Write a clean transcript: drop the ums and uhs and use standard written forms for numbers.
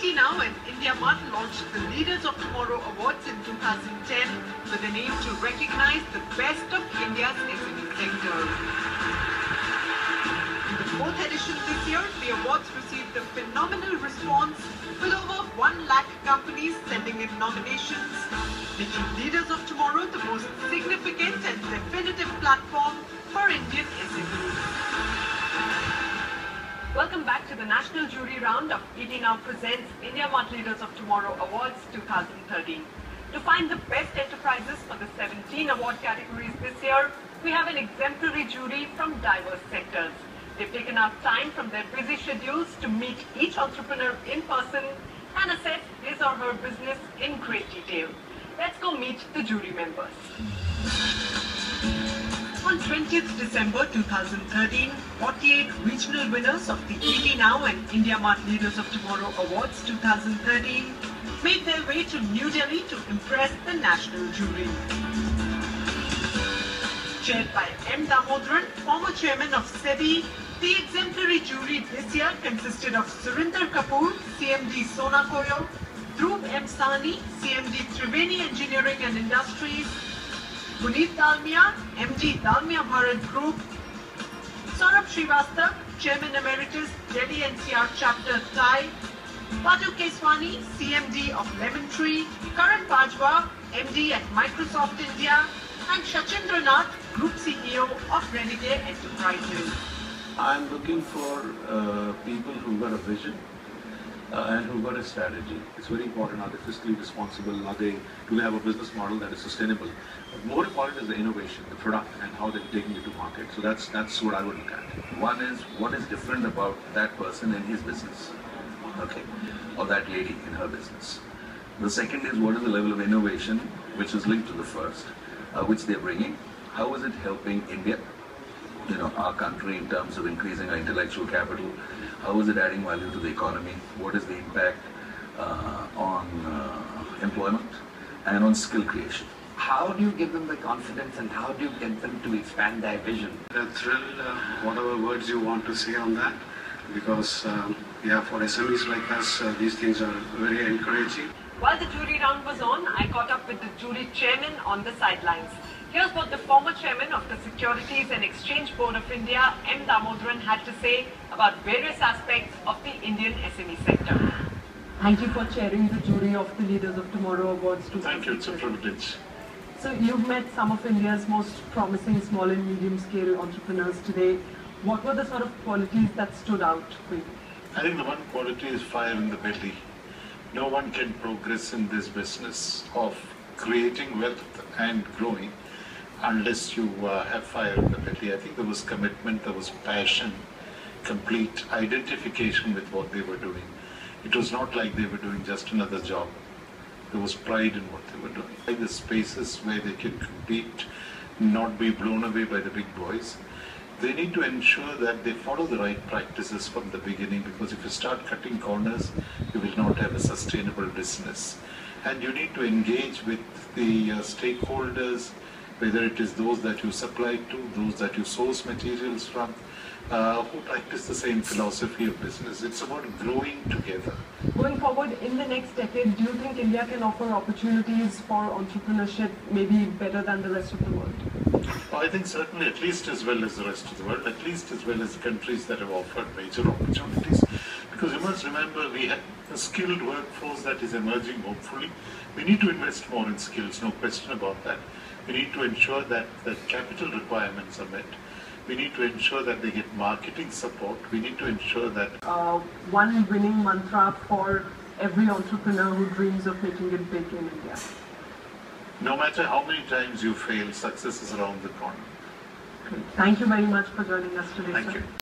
ET Now and India Mart launched the Leaders of Tomorrow Awards in 2010 with an aim to recognize the best of India's SME sector. In the fourth edition this year, the awards received a phenomenal response with over 1 lakh companies sending in nominations, making Leaders of Tomorrow the most significant and definitive platform for Indian SMEs. Welcome back to the National Jury Round of ET Now presents India Mart Leaders of Tomorrow Awards 2013. To find the best enterprises for the 17 award categories this year, we have an exemplary jury from diverse sectors. They've taken out time from their busy schedules to meet each entrepreneur in person and assess his or her business in great detail. Let's go meet the jury members. On 20th December 2013, 48 regional winners of the ET Now and India Mart Leaders of Tomorrow Awards 2013 made their way to New Delhi to impress the national jury. Chaired by M. Damodharan, former chairman of SEBI, the exemplary jury this year consisted of Surinder Kapoor, CMD Sona Koyo, Dhruv M. Sahni, CMD Triveni Engineering and Industries, Puneet Dalmia, MD Dalmia Bharat Group, Saurabh Srivastava, Chairman Emeritus, Delhi NCR Chapter Thai, Patu Keswani, CMD of Lemon Tree, Karan Bajwa, MD at Microsoft India, and Shachindra Nath, Group CEO of Renegade Enterprises. I'm looking for people who've got a vision and who've got a strategy. It's very important. Are they fiscally responsible? Do they have a business model that is sustainable? But more important is the innovation, the product, and how they're taking it to market. So that's what I would look at. One is what is different about that person in his business, okay, or that lady in her business. The second is what is the level of innovation which is linked to the first, which they're bringing. How is it helping India, our country, in terms of increasing our intellectual capital? How is it adding value to the economy? What is the impact on employment and on skill creation? How do you give them the confidence and how do you get them to expand their vision? A thrill, whatever words you want to say on that, because for SMEs like us, these things are very encouraging. While the jury round was on, I caught up with the jury chairman on the sidelines. Here's what the former chairman of the Securities and Exchange Board of India, M. Damodharan, had to say about various aspects of the Indian SME sector. Thank you for chairing the jury of the Leaders of Tomorrow Awards 2013. Thank you, it's a privilege. So you've met some of India's most promising small and medium scale entrepreneurs today. What were the sort of qualities that stood out for you? I think the one quality is fire in the belly. No one can progress in this business of creating wealth and growing unless you have fire in the belly. I think there was commitment, there was passion, complete identification with what they were doing. It was not like they were doing just another job. There was pride in what they were doing. Like the spaces where they can compete, not be blown away by the big boys. They need to ensure that they follow the right practices from the beginning, because if you start cutting corners, you will not have a sustainable business. And you need to engage with the stakeholders, whether it is those that you supply to, those that you source materials from, who practice the same philosophy of business. It's about growing together. Going forward in the next decade, do you think India can offer opportunities for entrepreneurship maybe better than the rest of the world? Well, I think certainly at least as well as the rest of the world, at least as well as countries that have offered major opportunities. Because you must remember, we have a skilled workforce that is emerging, hopefully. We need to invest more in skills, no question about that. We need to ensure that the capital requirements are met. We need to ensure that they get marketing support. We need to ensure that... one winning mantra for every entrepreneur who dreams of making it big in India. No matter how many times you fail, success is around the corner. Thank you very much for joining us today, Thank sir. you.